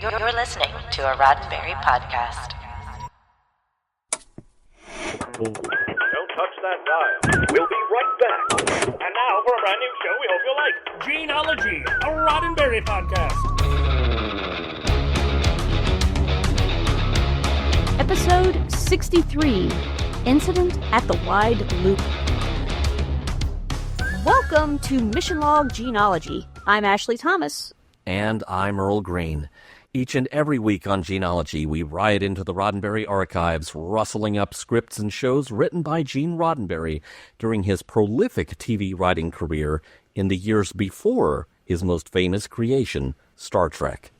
You're listening to a Roddenberry podcast. Don't touch that dial. We'll be right back. And now for a brand new show we hope you'll like. Gene-ology, a Roddenberry podcast. Episode 63, Incident at the Wide Loop. Welcome to Mission Log Gene-ology. I'm Ashley Thomas. And I'm Earl Green. Each and every week on Gene-ology, we ride into the Roddenberry archives, rustling up scripts and shows written by Gene Roddenberry during his prolific TV writing career in the years before his most famous creation, Star Trek.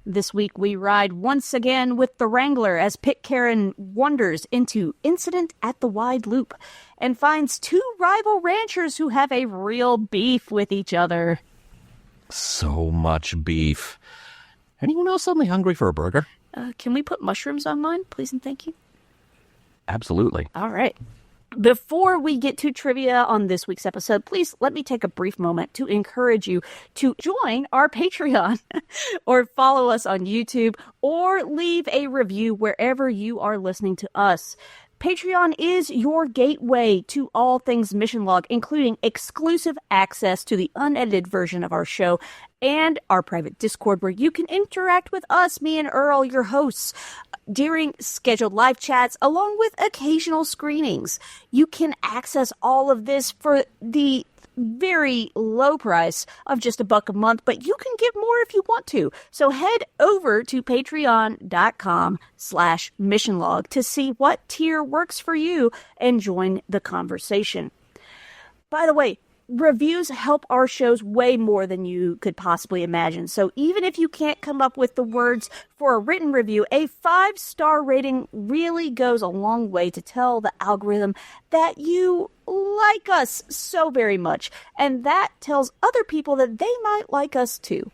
This week we ride once again with the Wrangler as Pitcairn wanders into Incident at the Wide Loop and finds two rival ranchers who have a real beef with each other. So much beef. Anyone else suddenly hungry for a burger? Can we put mushrooms on mine, please and thank you? Absolutely. All right. Before we get to trivia on this week's episode, please let me take a brief moment to encourage you to join our Patreon or follow us on YouTube or leave a review wherever you are listening to us. Patreon is your gateway to all things Mission Log, including exclusive access to the unedited version of our show and our private Discord where you can interact with us, me and Earl, your hosts, during scheduled live chats along with occasional screenings. You can access all of this for the very low price of just $1 a month, but you can give more if you want to. So head over to patreon.com/missionlog to see what tier works for you and join the conversation. By the way, reviews help our shows way more than you could possibly imagine. So even if you can't come up with the words for a written review, a 5-star rating really goes a long way to tell the algorithm that you like us so very much. And that tells other people that they might like us too.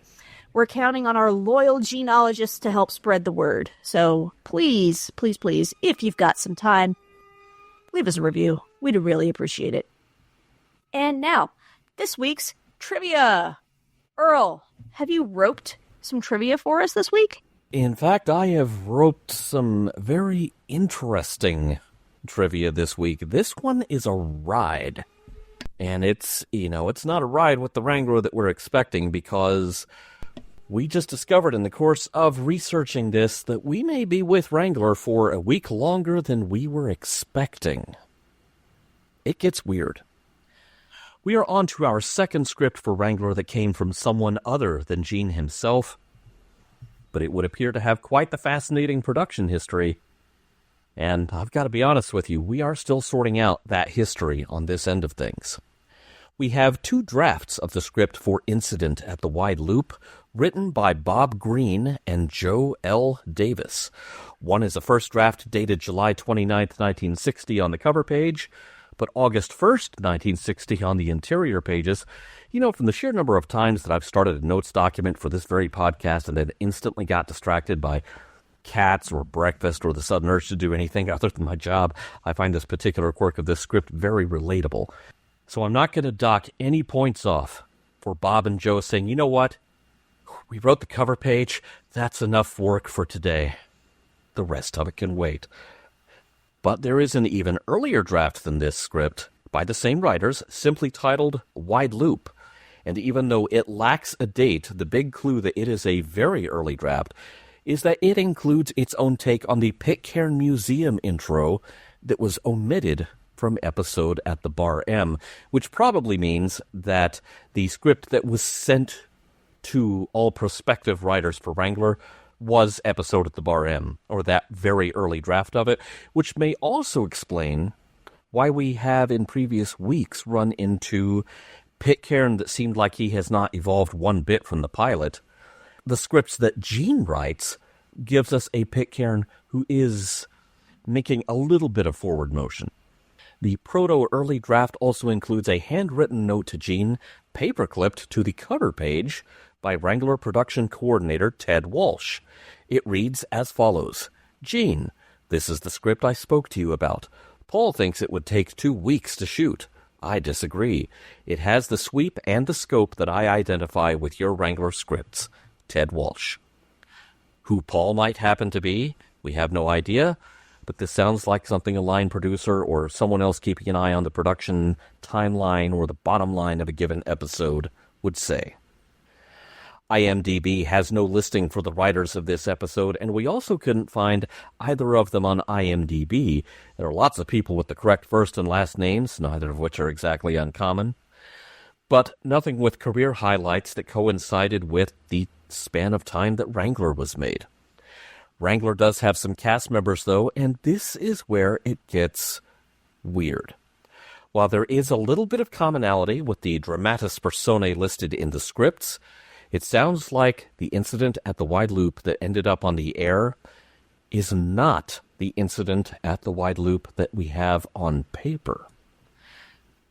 We're counting on our loyal genealogists to help spread the word. So please, please, please, if you've got some time, leave us a review. We'd really appreciate it. And now, this week's trivia. Earl, have you roped some trivia for us this week? In fact, I have roped some very interesting trivia this week. This one is a ride. And it's not a ride with the Wrangler that we're expecting because we just discovered in the course of researching this that we may be with Wrangler for a week longer than we were expecting. It gets weird. We are on to our second script for Wrangler that came from someone other than Gene himself, but it would appear to have quite the fascinating production history. And I've got to be honest with you, we are still sorting out that history on this end of things. We have 2 drafts of the script for Incident at the Wide Loop, written by Bob Greene and Joe L. Davis. One is a first draft dated July 29th, 1960 on the cover page, but August 1st, 1960 on the interior pages. From the sheer number of times that I've started a notes document for this very podcast and then instantly got distracted by cats or breakfast or the sudden urge to do anything other than my job, I find this particular quirk of this script very relatable. So I'm not going to dock any points off for Bob and Joe saying, you know what? We wrote the cover page. That's enough work for today. The rest of it can wait. But there is an even earlier draft than this script by the same writers, simply titled Wide Loop. And even though it lacks a date, the big clue that it is a very early draft is that it includes its own take on the Pitcairn Museum intro that was omitted from episode at the Bar M, which probably means that the script that was sent to all prospective writers for Wrangler was episode at the Bar M, or that very early draft of it, which may also explain why we have in previous weeks run into Pitcairn that seemed like he has not evolved one bit from the pilot. The scripts that Gene writes gives us a Pitcairn who is making a little bit of forward motion. The proto-early draft also includes a handwritten note to Gene, paper-clipped to the cover page, by Wrangler production coordinator Ted Walsh. It reads as follows. Gene, this is the script I spoke to you about. Paul thinks it would take 2 weeks to shoot. I disagree. It has the sweep and the scope that I identify with your Wrangler scripts. Ted Walsh. Who Paul might happen to be, we have no idea, but this sounds like something a line producer or someone else keeping an eye on the production timeline or the bottom line of a given episode would say. IMDb has no listing for the writers of this episode, and we also couldn't find either of them on IMDb. There are lots of people with the correct first and last names, neither of which are exactly uncommon, but nothing with career highlights that coincided with the span of time that Wrangler was made. Wrangler does have some cast members, though, and this is where it gets weird. While there is a little bit of commonality with the dramatis personae listed in the scripts, it sounds like the incident at the wide loop that ended up on the air is not the incident at the wide loop that we have on paper.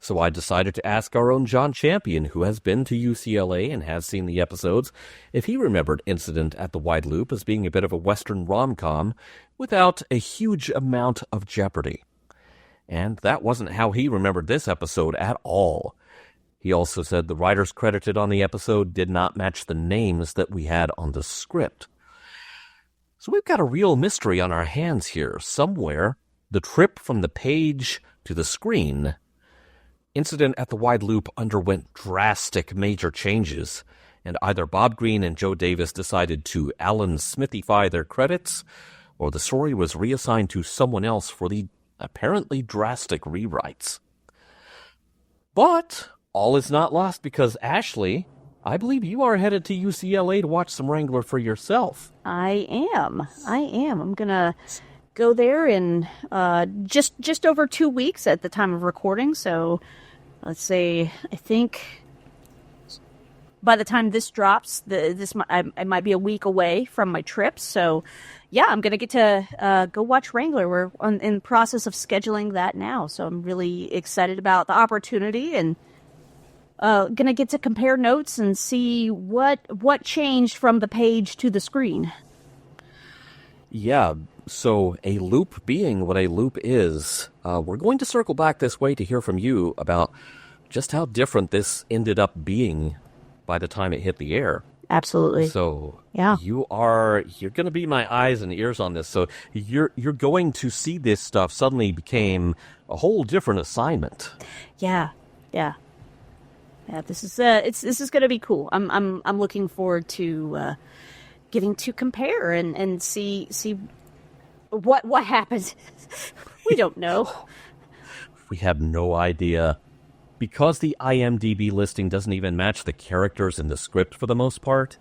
So I decided to ask our own John Champion, who has been to UCLA and has seen the episodes, if he remembered Incident at the Wide Loop as being a bit of a Western rom-com without a huge amount of jeopardy. And that wasn't how he remembered this episode at all. He also said the writers credited on the episode did not match the names that we had on the script. So we've got a real mystery on our hands here. Somewhere, the trip from the page to the screen, Incident at the Wide Loop underwent drastic major changes, and either Bob Green and Joe Davis decided to Alan Smithify their credits, or the story was reassigned to someone else for the apparently drastic rewrites. But all is not lost because, Ashley, I believe you are headed to UCLA to watch some Wrangler for yourself. I am. I'm going to go there in just over 2 weeks at the time of recording. So let's say, I think by the time this drops, I might be a week away from my trip. So yeah, I'm going to get to go watch Wrangler. We're in the process of scheduling that now. So I'm really excited about the opportunity and going to get to compare notes and see what changed from the page to the screen. Yeah, so a loop being what a loop is, we're going to circle back this way to hear from you about just how different this ended up being by the time it hit the air. Absolutely. So yeah, you're going to be my eyes and ears on this. So you're going to see this stuff suddenly became a whole different assignment. Yeah. This is going to be cool. I'm looking forward to getting to compare and see what happens. We don't know. We have no idea. Because the IMDb listing doesn't even match the characters in the script for the most part,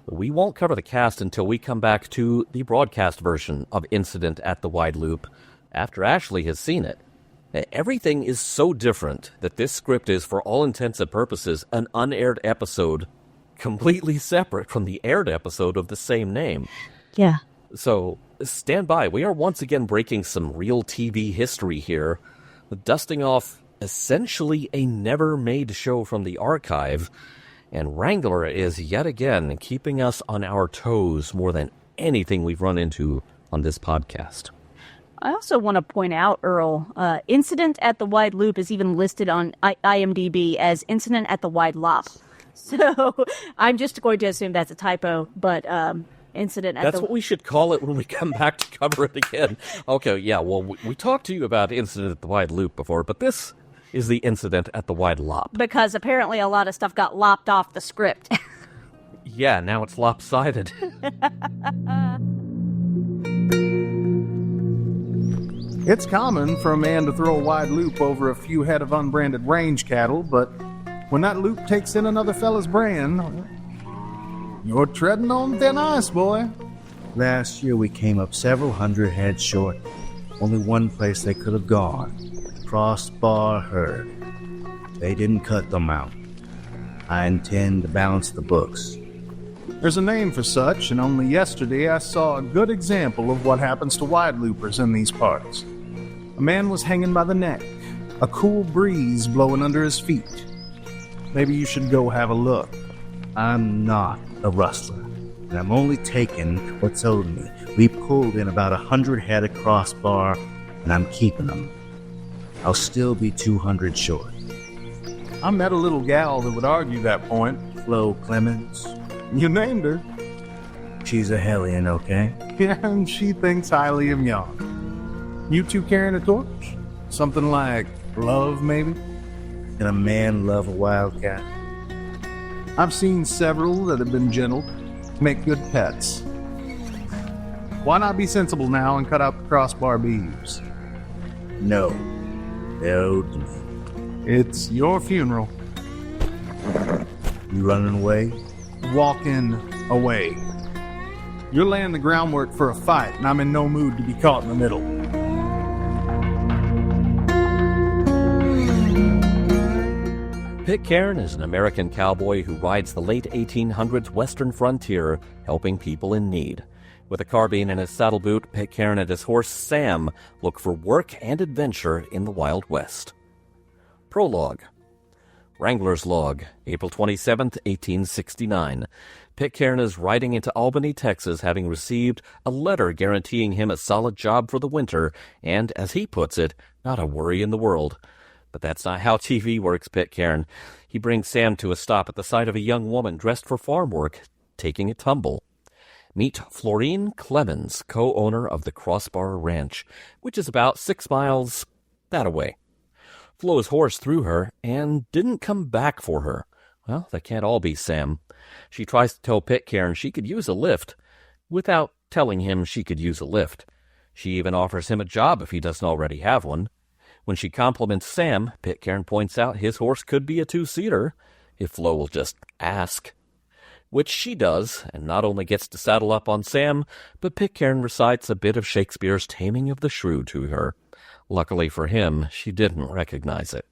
we won't cover the cast until we come back to the broadcast version of Incident at the Wide Loop after Ashley has seen it. Everything is so different that this script is, for all intents and purposes, an unaired episode completely separate from the aired episode of the same name. Yeah. So stand by. We are once again breaking some real TV history here, dusting off essentially a never-made show from the archive, and Wrangler is yet again keeping us on our toes more than anything we've run into on this podcast. I also want to point out, Earl, Incident at the Wide Loop is even listed on IMDb as Incident at the Wide Lop. So I'm just going to assume that's a typo, but Incident at That's what we should call it when we come back to cover it again. Okay, yeah, well, we talked to you about Incident at the Wide Loop before, but this is the Incident at the Wide Lop. Because apparently a lot of stuff got lopped off the script. Yeah, now it's lopsided. It's common for a man to throw a wide loop over a few head of unbranded range cattle, but when that loop takes in another fella's brand, you're treading on thin ice, boy. Last year we came up several hundred head short. Only one place they could have gone. Crossbar herd. They didn't cut them out. I intend to balance the books. There's a name for such, and only yesterday I saw a good example of what happens to wide loopers in these parts. A man was hanging by the neck, a cool breeze blowing under his feet. Maybe you should go have a look. I'm not a rustler, and I'm only taking what's owed me. We pulled in about 100 head of crossbar, and I'm keeping them. I'll still be 200 short. I met a little gal that would argue that point. Flo Clemens. You named her. She's a hellion, okay? Yeah, and she thinks highly of Yon. You two carrying a torch? Something like love, maybe? Can a man love a wildcat? I've seen several that have been gentle, make good pets. Why not be sensible now and cut out the crossbar beeves? No. They're owed to me. It's your funeral. You running away? Walking away. You're laying the groundwork for a fight, and I'm in no mood to be caught in the middle. Pitcairn is an American cowboy who rides the late 1800s western frontier, helping people in need. With a carbine in his saddle boot, Pitcairn and his horse Sam look for work and adventure in the Wild West. Prologue. Wrangler's Log, April 27, 1869. Pitcairn is riding into Albany, Texas, having received a letter guaranteeing him a solid job for the winter and, as he puts it, not a worry in the world. But that's not how TV works, Pitcairn. He brings Sam to a stop at the sight of a young woman dressed for farm work, taking a tumble. Meet Florine Clemens, co-owner of the Crossbar Ranch, which is about 6 miles that-a-way. Flo's horse threw her and didn't come back for her. Well, that can't all be Sam. She tries to tell Pitcairn she could use a lift without telling him she could use a lift. She even offers him a job if he doesn't already have one. When she compliments Sam, Pitcairn points out his horse could be a 2-seater if Flo will just ask. Which she does, and not only gets to saddle up on Sam, but Pitcairn recites a bit of Shakespeare's Taming of the Shrew to her. Luckily for him, she didn't recognize it.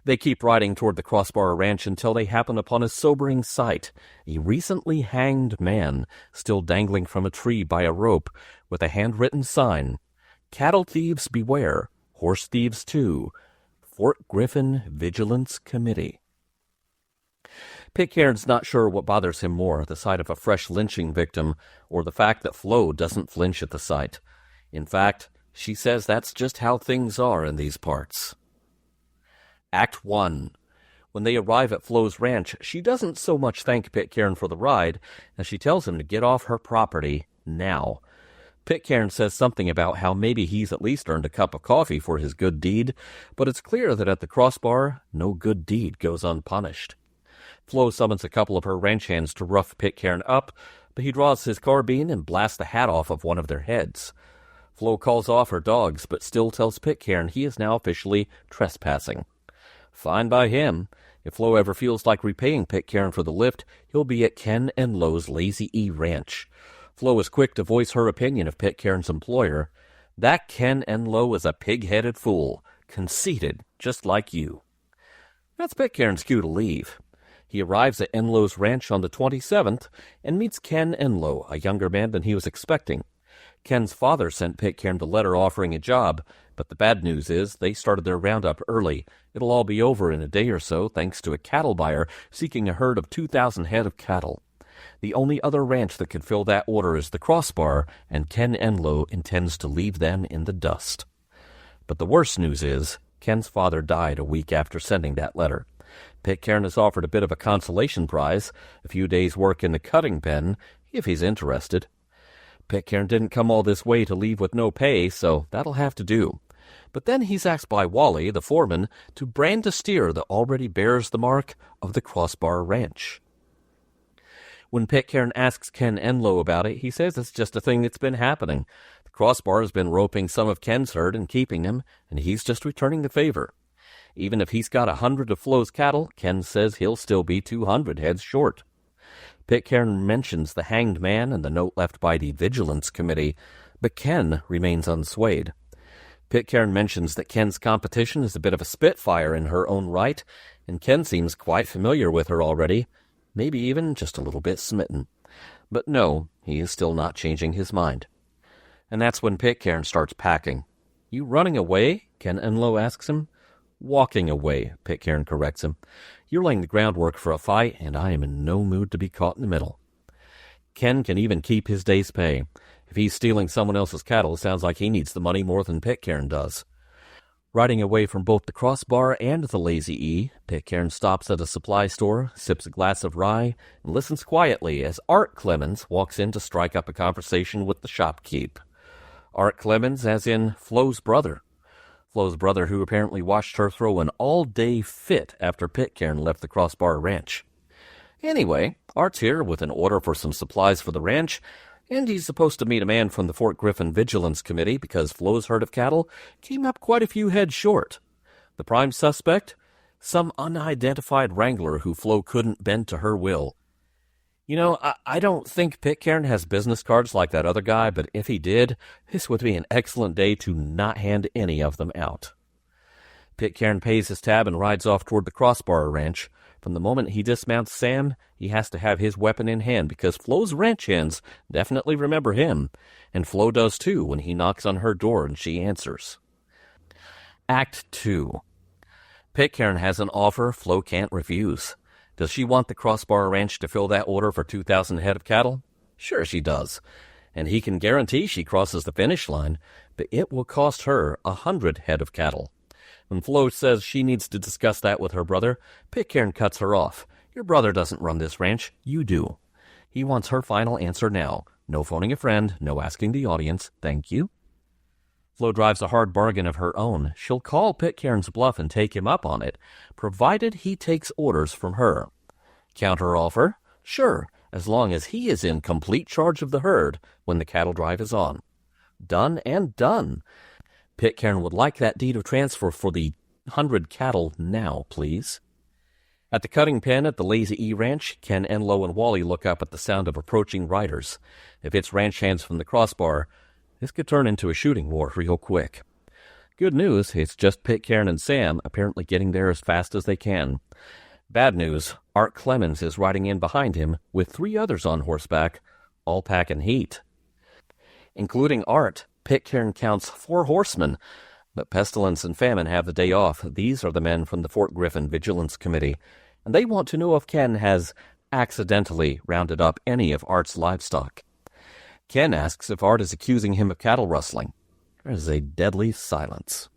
They keep riding toward the Crossbar Ranch until they happen upon a sobering sight, a recently hanged man still dangling from a tree by a rope with a handwritten sign, "Cattle thieves beware, horse thieves too, Fort Griffin Vigilance Committee." Pitcairn's not sure what bothers him more, the sight of a fresh lynching victim or the fact that Flo doesn't flinch at the sight. In fact, she says that's just how things are in these parts. Act 1. When they arrive at Flo's ranch, she doesn't so much thank Pitcairn for the ride as she tells him to get off her property now. Pitcairn says something about how maybe he's at least earned a cup of coffee for his good deed, but it's clear that at the Crossbar, no good deed goes unpunished. Flo summons a couple of her ranch hands to rough Pitcairn up, but he draws his carbine and blasts the hat off of one of their heads. Flo calls off her dogs, but still tells Pitcairn he is now officially trespassing. Fine by him. If Flo ever feels like repaying Pitcairn for the lift, he'll be at Ken Enlow's Lazy E Ranch. Flo is quick to voice her opinion of Pitcairn's employer. That Ken Enlow is a pig-headed fool, conceited, just like you. That's Pitcairn's cue to leave. He arrives at Enlow's ranch on the 27th and meets Ken Enlow, a younger man than he was expecting. Ken's father sent Pitcairn the letter offering a job, but the bad news is they started their roundup early. It'll all be over in a day or so thanks to a cattle buyer seeking a herd of 2,000 head of cattle. The only other ranch that could fill that order is the Crossbar, and Ken Enlow intends to leave them in the dust. But the worst news is Ken's father died a week after sending that letter. Pitcairn is offered a bit of a consolation prize, a few days' work in the cutting pen, if he's interested. Pitcairn didn't come all this way to leave with no pay, so that'll have to do. But then he's asked by Wally, the foreman, to brand a steer that already bears the mark of the Crossbar Ranch. When Pitcairn asks Ken Enlow about it, he says it's just a thing that's been happening. The Crossbar has been roping some of Ken's herd and keeping them, and he's just returning the favor. Even if he's got 100 of Flo's cattle, Ken says he'll still be 200 heads short. Pitcairn mentions the hanged man and the note left by the Vigilance Committee, but Ken remains unswayed. Pitcairn mentions that Ken's competition is a bit of a spitfire in her own right, and Ken seems quite familiar with her already, maybe even just a little bit smitten. But no, he is still not changing his mind. And that's when Pitcairn starts packing. "You running away?" Ken Enlow asks him. "Walking away," Pitcairn corrects him. "You're laying the groundwork for a fight, and I am in no mood to be caught in the middle." Ken can even keep his day's pay. If he's stealing someone else's cattle, it sounds like he needs the money more than Pitcairn does. Riding away from both the Crossbar and the Lazy E, Pitcairn stops at a supply store, sips a glass of rye, and listens quietly as Art Clemens walks in to strike up a conversation with the shopkeep. Art Clemens, as in Flo's brother. Flo's brother, who apparently watched her throw an all-day fit after Pitcairn left the Crossbar Ranch. Anyway, Art's here with an order for some supplies for the ranch, and he's supposed to meet a man from the Fort Griffin Vigilance Committee because Flo's herd of cattle came up quite a few head short. The prime suspect? Some unidentified wrangler who Flo couldn't bend to her will. You know, I don't think Pitcairn has business cards like that other guy, but if he did, this would be an excellent day to not hand any of them out. Pitcairn pays his tab and rides off toward the Crossbar Ranch. From the moment he dismounts Sam, he has to have his weapon in hand because Flo's ranch hands definitely remember him, and Flo does too when he knocks on her door and she answers. Act 2. Pitcairn has an offer Flo can't refuse. Does she want the Crossbar Ranch to fill that order for 2,000 head of cattle? Sure she does, and he can guarantee she crosses the finish line, but it will cost her 100 head of cattle. When Flo says she needs to discuss that with her brother, Pitcairn cuts her off. Your brother doesn't run this ranch, you do. He wants her final answer now. No phoning a friend, no asking the audience, thank you. Flo drives a hard bargain of her own. She'll call Pitcairn's bluff and take him up on it, provided he takes orders from her. Counter offer? Sure, as long as he is in complete charge of the herd when the cattle drive is on. Done and done. Pitcairn would like that deed of transfer for the 100 cattle now, please. At the cutting pen at the Lazy E Ranch, Ken, Enlow, and Wally look up at the sound of approaching riders. If it's ranch hands from the Crossbar, this could turn into a shooting war real quick. Good news, it's just Pitcairn and Sam apparently getting there as fast as they can. Bad news, Art Clemens is riding in behind him with 3 others on horseback, all packing heat. Including Art, Pitcairn counts 4 horsemen, but Pestilence and Famine have the day off. These are the men from the Fort Griffin Vigilance Committee, and they want to know if Ken has accidentally rounded up any of Art's livestock. Ken asks if Art is accusing him of cattle rustling. There is a deadly silence.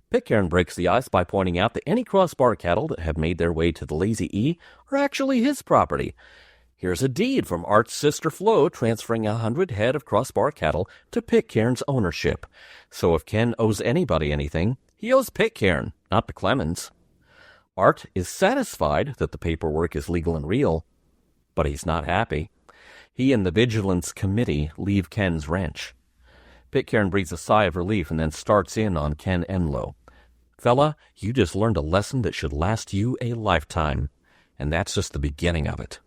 Pitcairn breaks the ice by pointing out that any Crossbar cattle that have made their way to the Lazy E are actually his property. Here's a deed from Art's sister Flo transferring 100 head of Crossbar cattle to Pitcairn's ownership. So if Ken owes anybody anything, he owes Pitcairn, not the Clemens. Art is satisfied that the paperwork is legal and real, but he's not happy. He and the Vigilance Committee leave Ken's ranch. Pitcairn breathes a sigh of relief and then starts in on Ken Enlow. Fella, you just learned a lesson that should last you a lifetime, and that's just the beginning of it.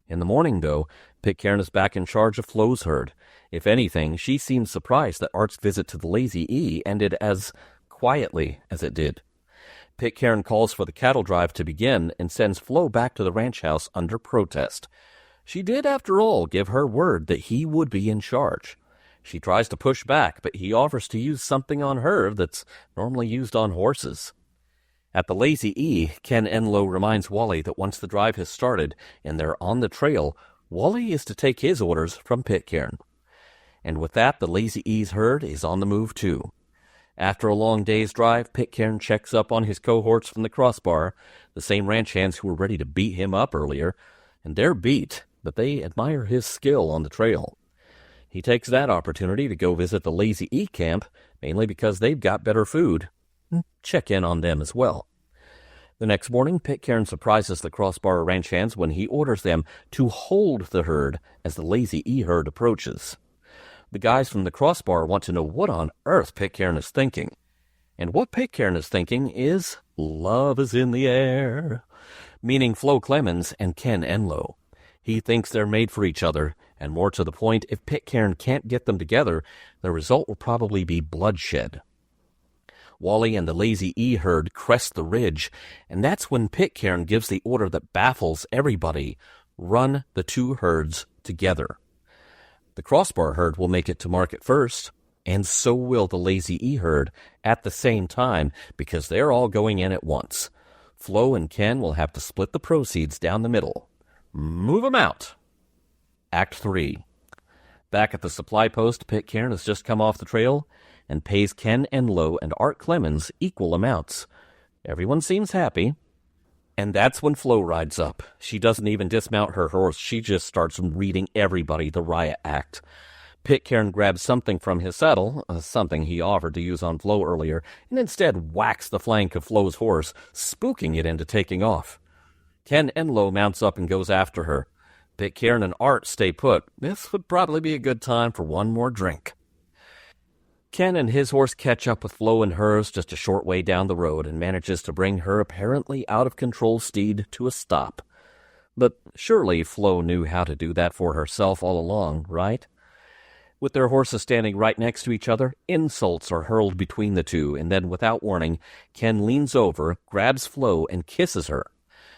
In the morning, though, Pitcairn is back in charge of Flo's herd. If anything, she seems surprised that Art's visit to the Lazy E ended as quietly as it did. Pitcairn calls for the cattle drive to begin and sends Flo back to the ranch house under protest. She did, after all, give her word that he would be in charge. She tries to push back, but he offers to use something on her that's normally used on horses. At the Lazy E, Ken Enlow reminds Wally that once the drive has started and they're on the trail, Wally is to take his orders from Pitcairn. And with that, the Lazy E's herd is on the move too. After a long day's drive, Pitcairn checks up on his cohorts from the Crossbar, the same ranch hands who were ready to beat him up earlier, and they're beat, but they admire his skill on the trail. He takes that opportunity to go visit the Lazy E camp, mainly because they've got better food. Check in on them as well. The next morning, Pitcairn surprises the Crossbar ranch hands when he orders them to hold the herd as the Lazy E herd approaches. The guys from the Crossbar want to know what on earth Pitcairn is thinking. And what Pitcairn is thinking is, love is in the air, meaning Flo Clemens and Ken Enlow. He thinks they're made for each other, and more to the point, if Pitcairn can't get them together, the result will probably be bloodshed. Wally and the Lazy E herd crest the ridge, and that's when Pitcairn gives the order that baffles everybody: run the 2 herds together. The Crossbar herd will make it to market first, and so will the Lazy E herd at the same time, because they're all going in at once. Flo and Ken will have to split the proceeds down the middle. Move 'em out. Act 3. Back at the supply post, Pitcairn has just come off the trail. and pays Ken Enlow and Art Clemens equal amounts. Everyone seems happy. And that's when Flo rides up. She doesn't even dismount her horse. She just starts reading everybody the riot act. Pitcairn grabs something from his saddle, something he offered to use on Flo earlier, and instead whacks the flank of Flo's horse, spooking it into taking off. Ken Enlow mounts up and goes after her. Pitcairn and Art stay put. This would probably be a good time for one more drink. Ken and his horse catch up with Flo and hers just a short way down the road and manages to bring her apparently out-of-control steed to a stop. But surely Flo knew how to do that for herself all along, right? With their horses standing right next to each other, insults are hurled between the two, and then, without warning, Ken leans over, grabs Flo, and kisses her.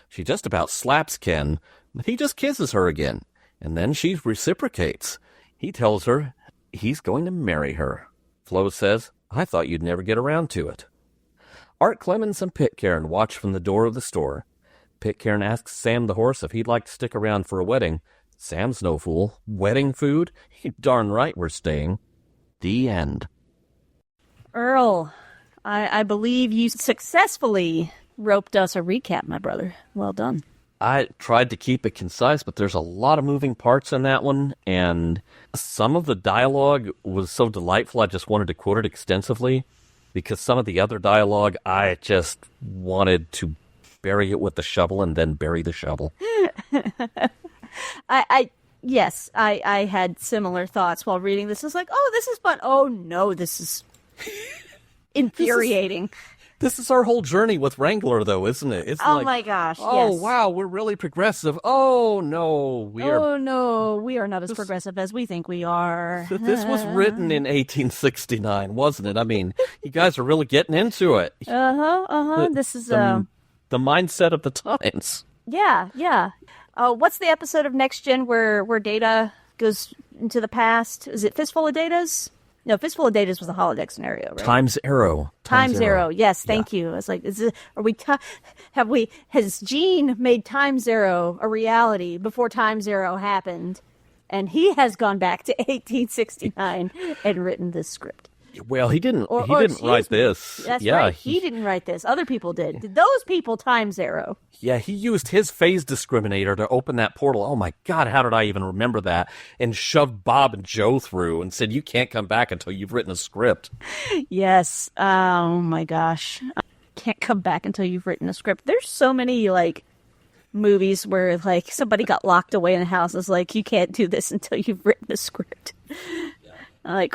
She just about slaps Ken, but he just kisses her again, and then she reciprocates. He tells her he's going to marry her. Flo says, "I thought you'd never get around to it." Art Clemens and Pitcairn watch from the door of the store. Pitcairn asks Sam the horse if he'd like to stick around for a wedding. Sam's no fool. Wedding food? You darn right we're staying. The end. Earl, I believe you successfully roped us a recap, my brother. Well done. I tried to keep it concise, but there's a lot of moving parts in that one, and some of the dialogue was so delightful I just wanted to quote it extensively, because some of the other dialogue I just wanted to bury it with the shovel and then bury the shovel. Yes, I had similar thoughts while reading this. I was like, oh, this is fun. Oh, no, this is infuriating. This is our whole journey with Wrangler, though, isn't it? It's oh, like, my gosh, oh, yes. wow, we're really progressive. Oh, no, we are not as progressive as we think we are. This was written in 1869, wasn't it? I mean, you guys are really getting into it. This is the mindset of the times. Yeah. What's the episode of Next Gen where Data goes into the past? Is it Fistful of Datas? No, Fistful of Datas was a holodeck scenario, right? Times Arrow. Times Arrow. Yes, thank you. I was like, has Gene made Times Arrow a reality before Times Arrow happened? And he has gone back to 1869 and written this script. Well, he didn't write this. That's right. He didn't write this. Other people did. Did those people Times Arrow? Yeah, he used his phase discriminator to open that portal. Oh my God, how did I even remember that? And shoved Bob and Joe through and said, "You can't come back until you've written a script." Yes. Oh my gosh. Can't come back until you've written a script. There's so many movies where somebody got locked away in a house. It's like, you can't do this until you've written a script. Yeah.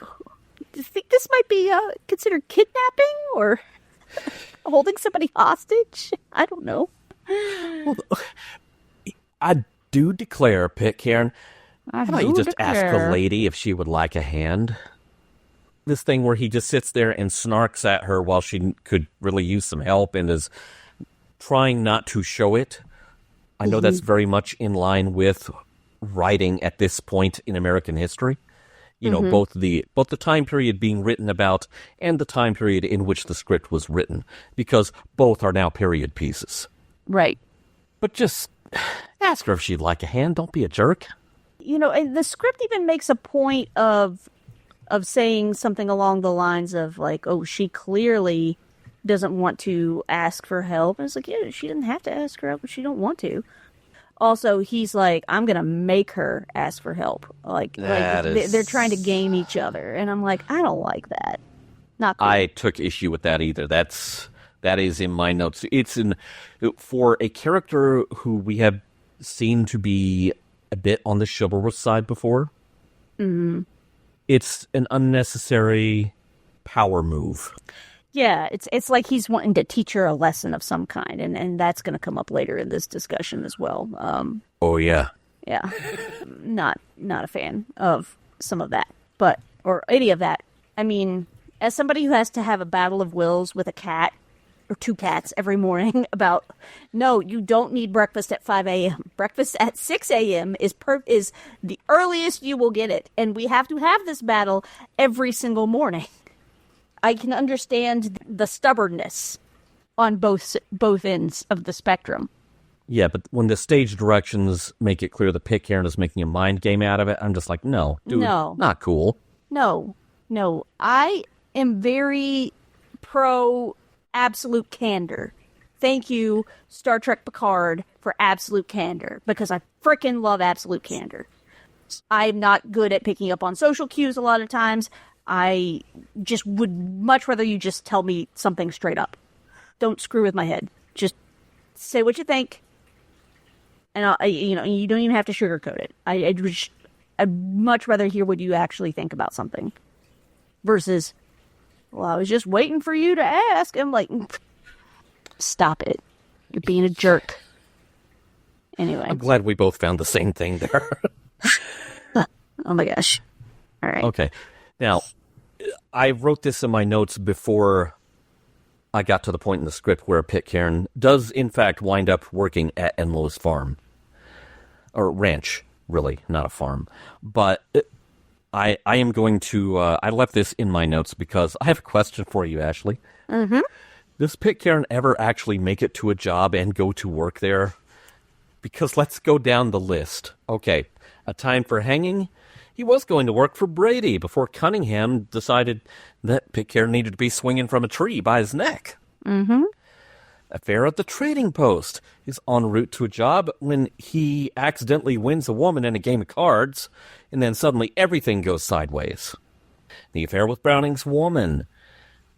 Do you think this might be considered kidnapping or holding somebody hostage? I don't know. Well, I do declare, Pitcairn, how about you just ask the lady if she would like a hand? This thing where he just sits there and snarks at her while she could really use some help and is trying not to show it. I know that's very much in line with writing at this point in American history. You know, both the time period being written about and the time period in which the script was written, because both are now period pieces. Right. But just ask her if she'd like a hand. Don't be a jerk. And the script even makes a point of saying something along the lines of oh, she clearly doesn't want to ask for help. And it's like, yeah, she doesn't have to ask for help if she don't want to. Also, he's like, I'm going to make her ask for help. They're trying to game each other. And I'm like, I don't like that. Not cool. I took issue with that either. That is in my notes. It's for a character who we have seen to be a bit on the chivalrous side before. Mm-hmm. It's an unnecessary power move. Yeah, it's like he's wanting to teach her a lesson of some kind, and that's going to come up later in this discussion as well. Oh yeah, yeah, not a fan of some of that, or any of that. I mean, as somebody who has to have a battle of wills with a cat or two cats every morning about, no, you don't need breakfast at 5 a.m. Breakfast at 6 a.m. is the earliest you will get it, and we have to have this battle every single morning. I can understand the stubbornness on both ends of the spectrum. Yeah, but when the stage directions make it clear that Pitcairn is making a mind game out of it, I'm just like, no, dude, not cool. No. am very pro absolute candor. Thank you, Star Trek Picard, for absolute candor, because I frickin' love absolute candor. I'm not good at picking up on social cues a lot of times. I just would much rather you just tell me something straight up. Don't screw with my head. Just say what you think, and you don't even have to sugarcoat it. I'd much rather hear what you actually think about something, versus, well, I was just waiting for you to ask. I'm like, stop it. You're being a jerk. Anyway. I'm glad we both found the same thing there. Oh my gosh. All right. Okay. Now, I wrote this in my notes before I got to the point in the script where Pitcairn does, in fact, wind up working at Enlow's farm. Or ranch, really, not a farm. But I am going to... I left this in my notes because I have a question for you, Ashley. Mm-hmm. Does Pitcairn ever actually make it to a job and go to work there? Because let's go down the list. Okay, a time for hanging. He was going to work for Brady before Cunningham decided that Pitcairn needed to be swinging from a tree by his neck. Mm-hmm. Affair at the trading post. He's en route to a job when he accidentally wins a woman in a game of cards, and then suddenly everything goes sideways. The affair with Browning's woman.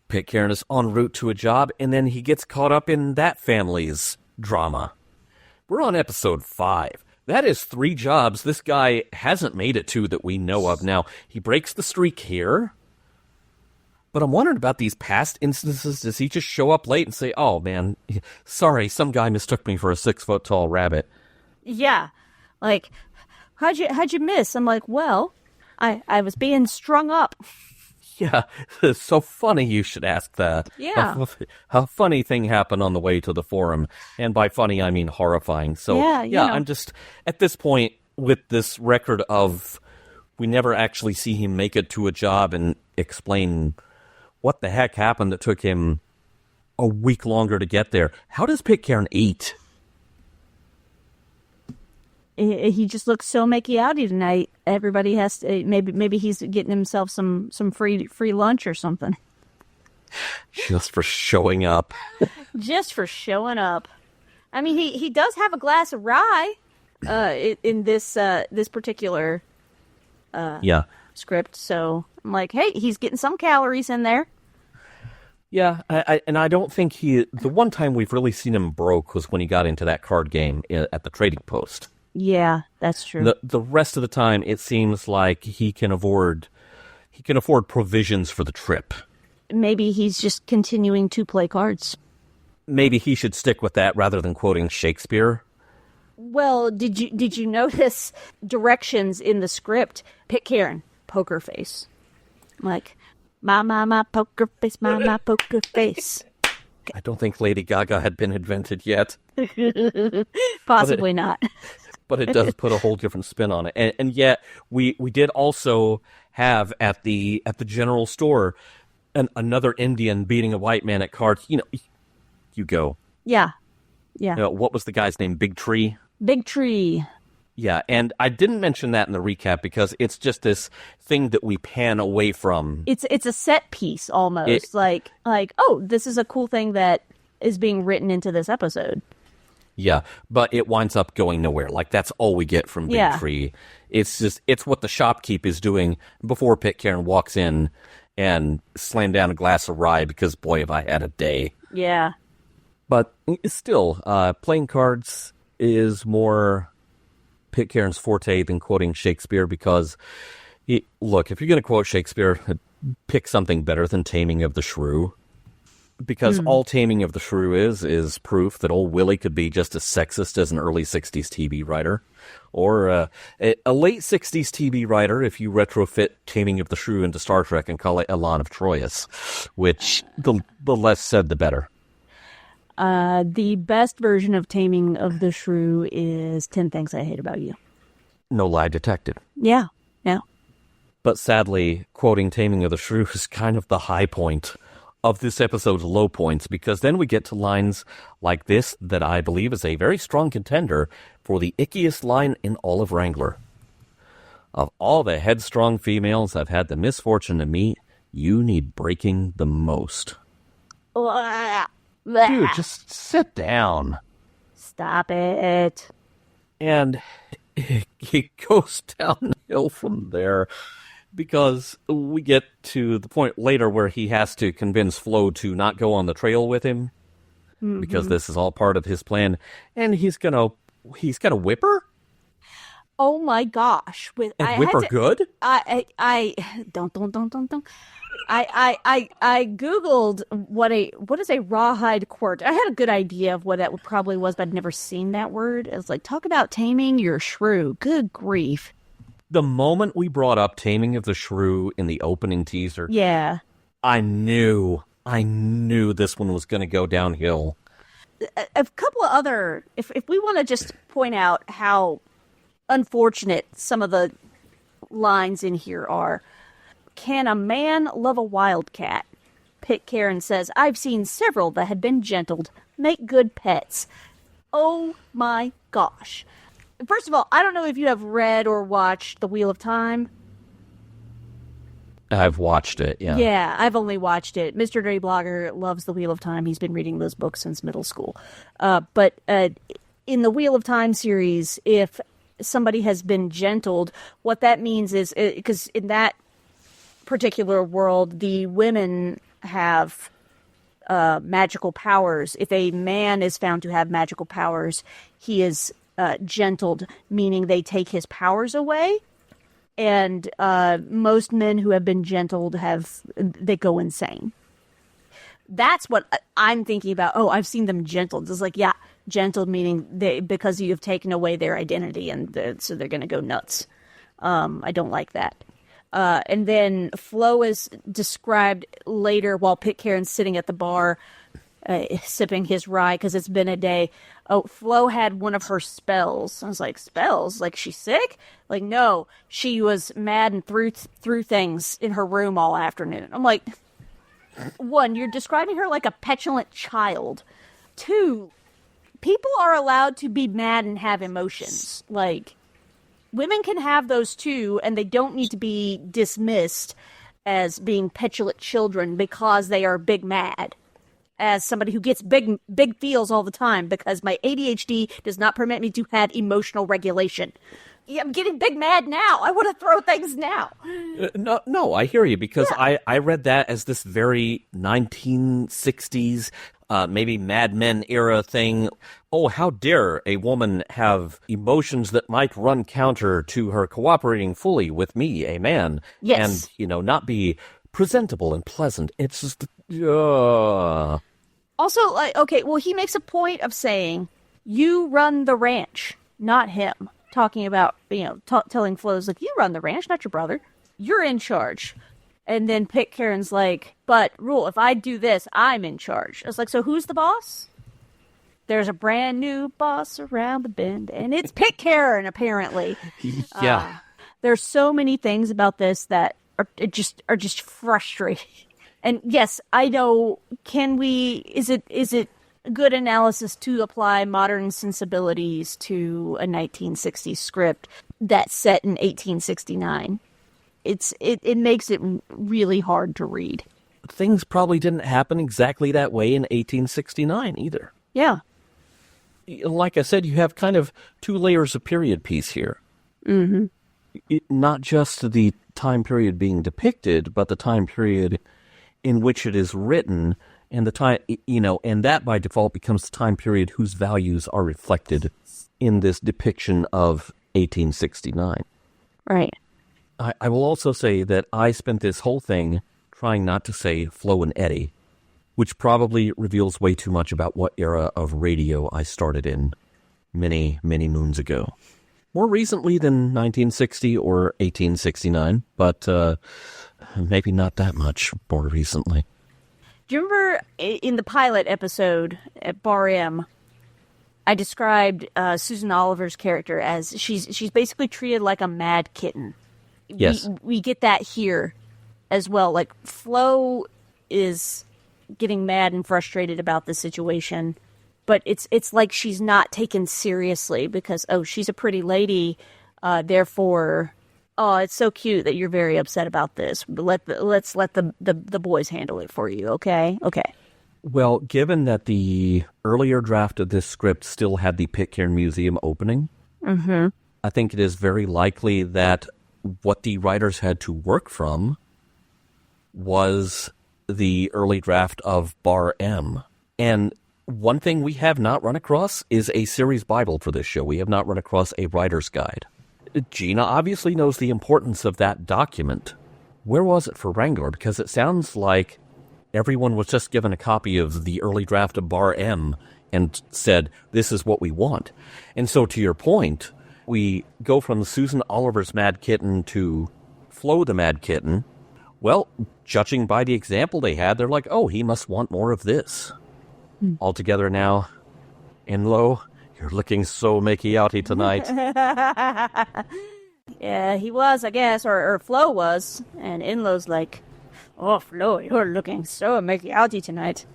Pitcairn is en route to a job, and then he gets caught up in that family's drama. We're on episode 5. That is 3 jobs this guy hasn't made it to that we know of. Now, he breaks the streak here, but I'm wondering about these past instances. Does he just show up late and say, oh, man, sorry, some guy mistook me for a 6-foot-tall rabbit? Yeah. Like, how'd you miss? I'm like, well, I was being strung up. Yeah, it's so funny you should ask that. Yeah. A funny thing happened on the way to the forum. And by funny, I mean horrifying. So, yeah, I'm just, at this point, with this record of, we never actually see him make it to a job and explain what the heck happened that took him a week longer to get there. How does Pitcairn eat? He just looks so makey-outy tonight. Everybody has to, maybe he's getting himself some free lunch or something. Just for showing up. Just for showing up. I mean, he does have a glass of rye in this particular script. So I'm like, hey, he's getting some calories in there. Yeah, I don't think the one time we've really seen him broke was when he got into that card game at the trading post. Yeah, that's true. The rest of the time, it seems like he can afford provisions for the trip. Maybe he's just continuing to play cards. Maybe he should stick with that rather than quoting Shakespeare. Well, did you notice directions in the script? Pitcairn, poker face. Like, my poker face, my poker face. I don't think Lady Gaga had been invented yet. Possibly not. But it does put a whole different spin on it. And yet, we did also have at the general store another Indian beating a white man at cards. You go. Yeah. What was the guy's name? Big Tree? Big Tree. Yeah, and I didn't mention that in the recap because it's just this thing that we pan away from. It's a set piece almost. Like, oh, this is a cool thing that is being written into this episode. Yeah, but it winds up going nowhere. Like, that's all we get from Big Tree. It's what the shopkeep is doing before Pitcairn walks in and slam down a glass of rye because, boy, have I had a day. Yeah. But still, playing cards is more Pitcairn's forte than quoting Shakespeare because, look, if you're going to quote Shakespeare, pick something better than Taming of the Shrew. Because all Taming of the Shrew is proof that old Willie could be just as sexist as an early 60s TV writer. Or a late 60s TV writer if you retrofit Taming of the Shrew into Star Trek and call it Elan of Troyes. Which, the less said, the better. The best version of Taming of the Shrew is 10 Things I Hate About You. No lie detected. Yeah. But sadly, quoting Taming of the Shrew is kind of the high point of this episode's low points, because then we get to lines like this that I believe is a very strong contender for the ickiest line in all of Wrangler. Of all the headstrong females I've had the misfortune to meet, you need breaking the most. Blah. Dude, just sit down. Stop it. And it goes downhill from there because we get to the point later where he has to convince Flo to not go on the trail with him because this is all part of his plan. And he's gonna whip her? Oh my gosh! And whip her good? I googled what is a rawhide quirt. I had a good idea of what that probably was, but I'd never seen that word. It was like, talk about taming your shrew. Good grief! The moment we brought up taming of the shrew in the opening teaser, yeah, I knew this one was going to go downhill. A couple of other, if we want to just point out how unfortunate some of the lines in here are. Can a man love a wildcat? Pitcairn says, I've seen several that had been gentled. Make good pets. Oh my gosh. First of all, I don't know if you have read or watched The Wheel of Time. I've watched it, yeah. Yeah, I've only watched it. Mr. Dirty Blogger loves The Wheel of Time. He's been reading those books since middle school. But in the Wheel of Time series, if somebody has been gentled, what that means is, because in that particular world, the women have magical powers. If a man is found to have magical powers, he is gentled, meaning they take his powers away. And most men who have been gentled they go insane. That's what I'm thinking about. Oh, I've seen them gentled. It's like, yeah, gentled meaning because you have taken away their identity, and so they're going to go nuts. I don't like that. And then Flo is described later while Pitcairn's sitting at the bar sipping his rye because it's been a day. Oh, Flo had one of her spells. I was like, spells? Like she's sick? Like, no, she was mad and threw things in her room all afternoon. I'm like, one, you're describing her like a petulant child. Two, people are allowed to be mad and have emotions. Like, women can have those too, and they don't need to be dismissed as being petulant children because they are big mad. As somebody who gets big feels all the time because my ADHD does not permit me to have emotional regulation. Yeah, I'm getting big mad now. I want to throw things now. No, I hear you because yeah. I read that as this very 1960s, maybe Mad Men era thing. Oh, how dare a woman have emotions that might run counter to her cooperating fully with me, a man. Yes. And, not be presentable and pleasant. It's just, Also, like, okay, well, he makes a point of saying, you run the ranch, not him. Talking about, telling Flo's like, you run the ranch, not your brother. You're in charge. And then Pitcairn's like, but Rule, if I do this, I'm in charge. I was like, so who's the boss? There's a brand new boss around the bend, and it's Pitcairn, apparently. Yeah. There's so many things about this that are just frustrating. And yes, I know, is it good analysis to apply modern sensibilities to a 1960s script that's set in 1869? It makes it really hard to read. Things probably didn't happen exactly that way in 1869 either. Yeah. Like I said, you have kind of two layers of period piece here. Mm-hmm. Not just the time period being depicted, but the time period in which it is written, and the time, and that by default becomes the time period whose values are reflected in this depiction of 1869. Right. I will also say that I spent this whole thing trying not to say Flo and Eddie, which probably reveals way too much about what era of radio I started in many, many moons ago. More recently than 1960 or 1869, but maybe not that much more recently. Do you remember in the pilot episode at Bar M, I described Susan Oliver's character as she's basically treated like a mad kitten. Yes. We get that here as well. Like, Flo is getting mad and frustrated about the situation, but it's like she's not taken seriously because, oh, she's a pretty lady, therefore Oh, it's so cute that you're very upset about this. But let's let the boys handle it for you, okay? Okay. Well, given that the earlier draft of this script still had the Pitcairn Museum opening, I think it is very likely that what the writers had to work from was the early draft of Bar M. And one thing we have not run across is a series Bible for this show. We have not run across a writer's guide. Gina obviously knows the importance of that document. Where was it for Wrangler? Because it sounds like everyone was just given a copy of the early draft of Bar M and said, this is what we want. And so to your point, we go from Susan Oliver's Mad Kitten to Flo the Mad Kitten. Well, judging by the example they had, they're like, oh, he must want more of this. Altogether now, Enlow, you're looking so makey-outy tonight. Yeah, he was, I guess, or Flo was. And Enlow's like, oh, Flo, you're looking so makey-outy tonight.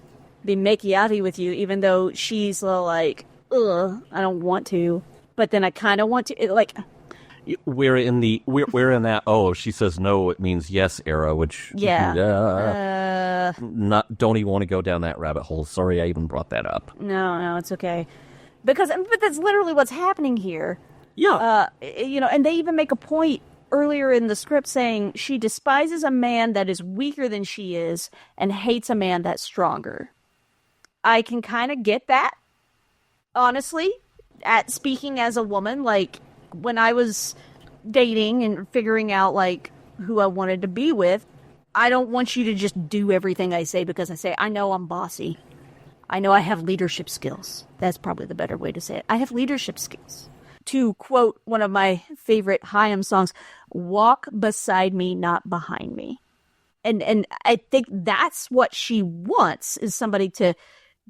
Be makey-outy with you, even though she's like, ugh, I don't want to. But then I kind of want to, like... We're in that, oh, she says no, it means yes era, which... Yeah. Don't even want to go down that rabbit hole. Sorry I even brought that up. No, it's okay. But that's literally what's happening here. Yeah. And they even make a point earlier in the script saying she despises a man that is weaker than she is and hates a man that's stronger. I can kind of get that, honestly, at speaking as a woman. Like, when I was dating and figuring out, like, who I wanted to be with, I don't want you to just do everything I say because I know I'm bossy. I know I have leadership skills. That's probably the better way to say it. I have leadership skills. To quote one of my favorite Haim songs, walk beside me, not behind me. And I think that's what she wants, is somebody to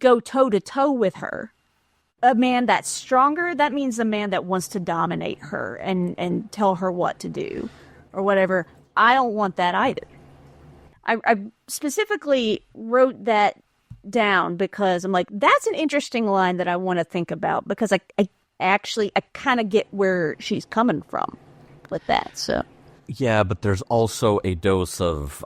go toe-to-toe with her. A man that's stronger, that means a man that wants to dominate her and tell her what to do or whatever. I don't want that either. I specifically wrote that down because I'm like, that's an interesting line that I want to think about, because I kind of get where she's coming from with that. So yeah, but there's also a dose of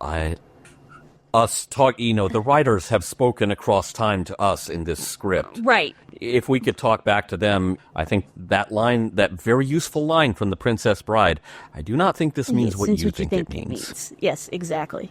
us talk. The writers have spoken across time to us in this script, right? If we could talk back to them, I think that line, that very useful line from The Princess Bride, I do not think this means what you think it means. Yes, exactly.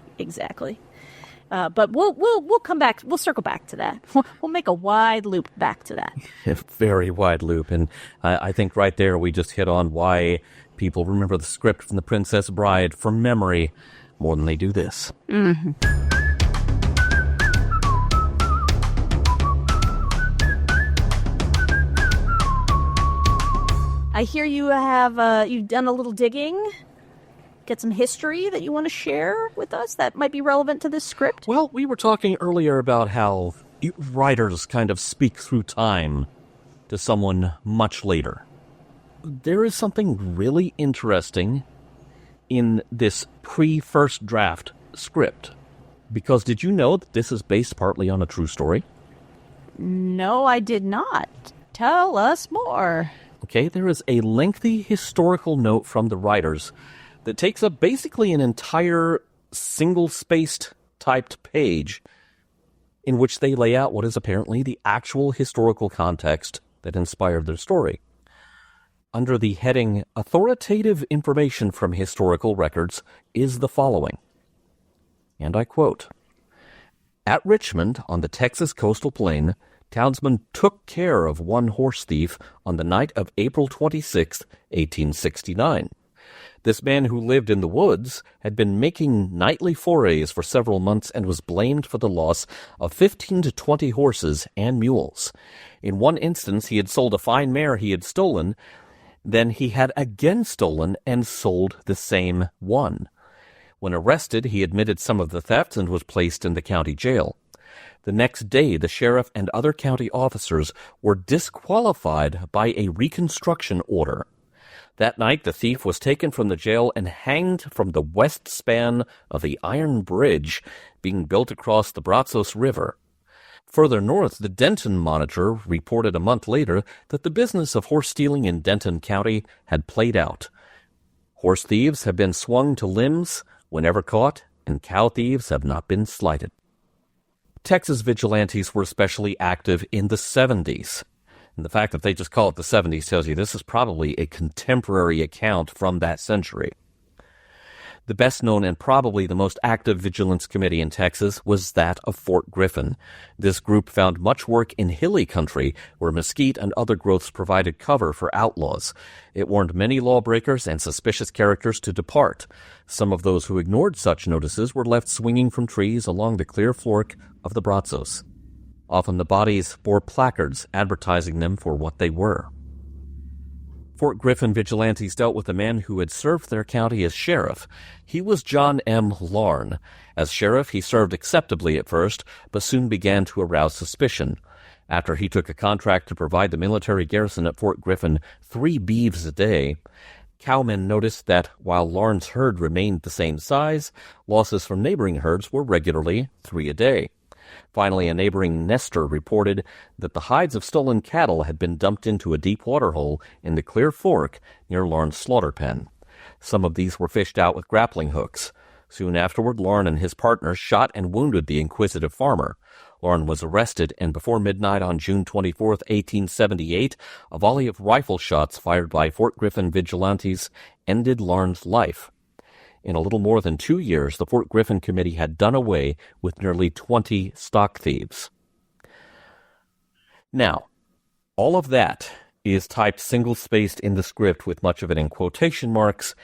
But we'll come back. We'll circle back to that. We'll make a wide loop back to that. A very wide loop. And I think right there we just hit on why people remember the script from The Princess Bride from memory more than they do this. Mm-hmm. I hear you have you've done a little digging. Get some history that you want to share with us that might be relevant to this script? Well, we were talking earlier about how writers kind of speak through time to someone much later. There is something really interesting in this pre-first draft script. Because did you know that this is based partly on a true story? No, I did not. Tell us more. Okay, there is a lengthy historical note from the writers that takes up basically an entire single-spaced typed page in which they lay out what is apparently the actual historical context that inspired their story. Under the heading Authoritative Information from Historical Records is the following, and I quote, "At Richmond, on the Texas coastal plain, townsmen took care of one horse thief on the night of April 26, 1869. This man, who lived in the woods, had been making nightly forays for several months and was blamed for the loss of 15 to 20 horses and mules. In one instance, he had sold a fine mare he had stolen. Then he had again stolen and sold the same one. When arrested, he admitted some of the thefts and was placed in the county jail. The next day, the sheriff and other county officers were disqualified by a reconstruction order. That night, the thief was taken from the jail and hanged from the west span of the iron bridge being built across the Brazos River. Further north, the Denton Monitor reported a month later that the business of horse stealing in Denton County had played out. Horse thieves have been swung to limbs whenever caught, and cow thieves have not been slighted. Texas vigilantes were especially active in the 70s. And the fact that they just call it the 70s tells you this is probably a contemporary account from that century. The best known and probably the most active vigilance committee in Texas was that of Fort Griffin. This group found much work in hilly country where mesquite and other growths provided cover for outlaws. It warned many lawbreakers and suspicious characters to depart. Some of those who ignored such notices were left swinging from trees along the clear fork of the Brazos. Often the bodies bore placards advertising them for what they were. Fort Griffin vigilantes dealt with a man who had served their county as sheriff. He was John M. Larn. As sheriff, he served acceptably at first, but soon began to arouse suspicion. After he took a contract to provide the military garrison at Fort Griffin 3 beeves a day, cowmen noticed that while Larn's herd remained the same size, losses from neighboring herds were regularly 3 a day. Finally, a neighboring nester reported that the hides of stolen cattle had been dumped into a deep water hole in the Clear Fork near Larn's slaughter pen. Some of these were fished out with grappling hooks. Soon afterward, Larn and his partners shot and wounded the inquisitive farmer. Larn was arrested, and before midnight on June 24, 1878, a volley of rifle shots fired by Fort Griffin vigilantes ended Larn's life. In a little more than 2 years, the Fort Griffin Committee had done away with nearly 20 stock thieves. Now, all of that is typed single-spaced in the script with much of it in quotation marks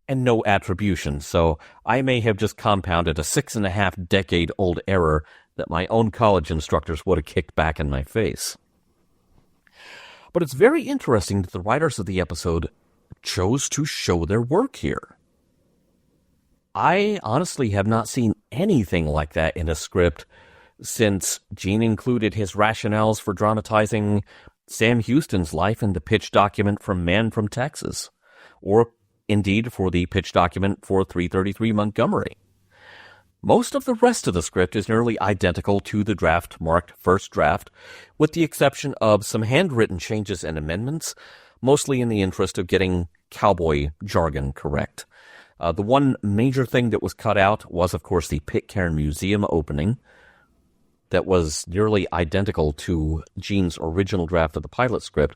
and no attribution, so I may have just compounded a 6.5-decade-old error that my own college instructors would have kicked back in my face. But it's very interesting that the writers of the episode chose to show their work here. I honestly have not seen anything like that in a script since Gene included his rationales for dramatizing Sam Houston's life in the pitch document from Man from Texas, or indeed for the pitch document for 333 Montgomery. Most of the rest of the script is nearly identical to the draft marked first draft, with the exception of some handwritten changes and amendments, mostly in the interest of getting cowboy jargon correct. The one major thing that was cut out was, of course, the Pitcairn Museum opening that was nearly identical to Gene's original draft of the pilot script.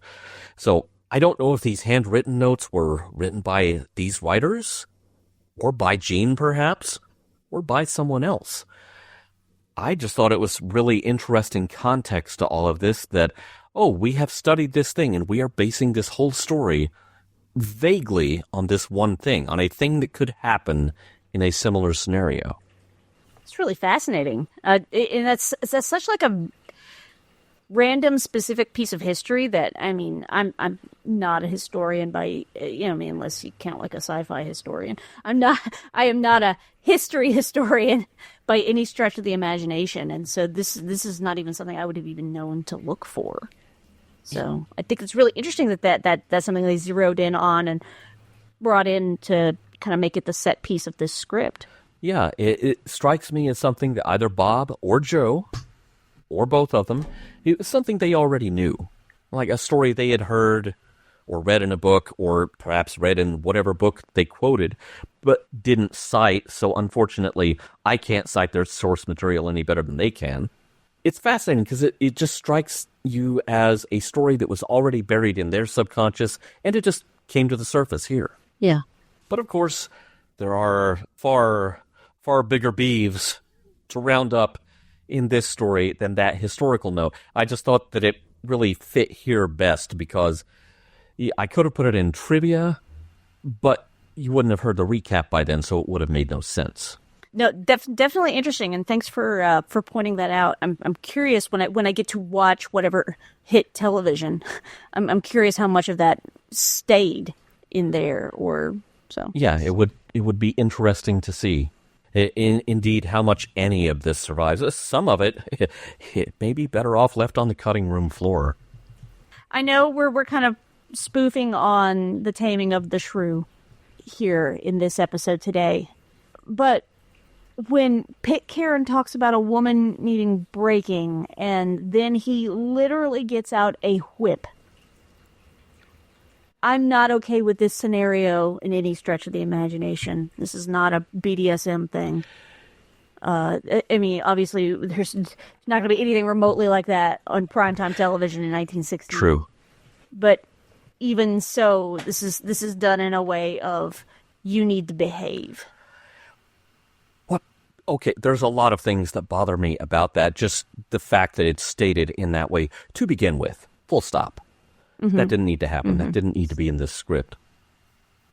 So I don't know if these handwritten notes were written by these writers, or by Gene, perhaps, or by someone else. I just thought it was really interesting context to all of this that, oh, we have studied this thing and we are basing this whole story vaguely on this one thing, on a thing that could happen in a similar scenario. It's really fascinating. And that's such like a random specific piece of history that, I mean, I'm not a historian by, unless you count like a sci-fi historian. I am not a history historian by any stretch of the imagination. And so this is not even something I would have even known to look for. So I think it's really interesting that's something they zeroed in on and brought in to kind of make it the set piece of this script. Yeah, it strikes me as something that either Bob or Joe, or both of them, it was something they already knew. Like a story they had heard or read in a book, or perhaps read in whatever book they quoted, but didn't cite, so unfortunately I can't cite their source material any better than they can. It's fascinating because it just strikes you as a story that was already buried in their subconscious, and it just came to the surface here. Yeah. But of course, there are far bigger beeves to round up in this story than that historical note. I just thought that it really fit here best because I could have put it in trivia, but you wouldn't have heard the recap by then, so it would have made no sense. No, definitely interesting, and thanks for pointing that out. I'm curious when I get to watch whatever hit television. I'm curious how much of that stayed in there, or so. Yeah, it would be interesting to see. Indeed, how much any of this survives. Some of it may be better off left on the cutting room floor. I know we're kind of spoofing on the taming of the shrew here in this episode today, but when Pitcairn talks about a woman needing breaking, and then he literally gets out a whip. I'm not okay with this scenario in any stretch of the imagination. This is not a BDSM thing. I mean, obviously, there's not going to be anything remotely like that on primetime television in 1960. True. But even so, this is done in a way of you need to behave. What? Okay, there's a lot of things that bother me about that. Just the fact that it's stated in that way to begin with. Full stop. Mm-hmm. That didn't need to happen. Mm-hmm. That didn't need to be in this script.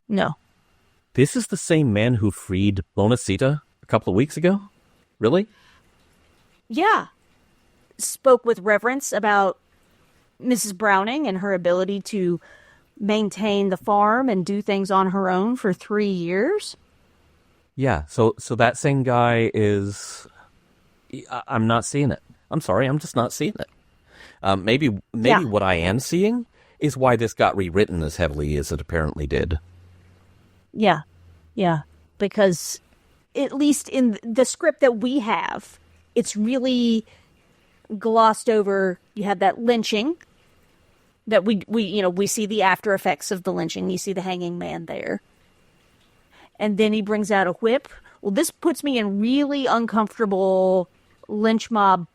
No. This is the same man who freed Bonacita a couple of weeks ago? Really? Yeah. Spoke with reverence about Mrs. Browning and her ability to maintain the farm and do things on her own for 3 years. Yeah, so that same guy is... I'm not seeing it. I'm sorry, I'm just not seeing it. Maybe what I am seeing is why this got rewritten as heavily as it apparently did. Yeah, because at least in the script that we have, it's really glossed over. You have that lynching that we see the after effects of the lynching. You see the hanging man there. And then he brings out a whip. Well, this puts me in really uncomfortable lynch mob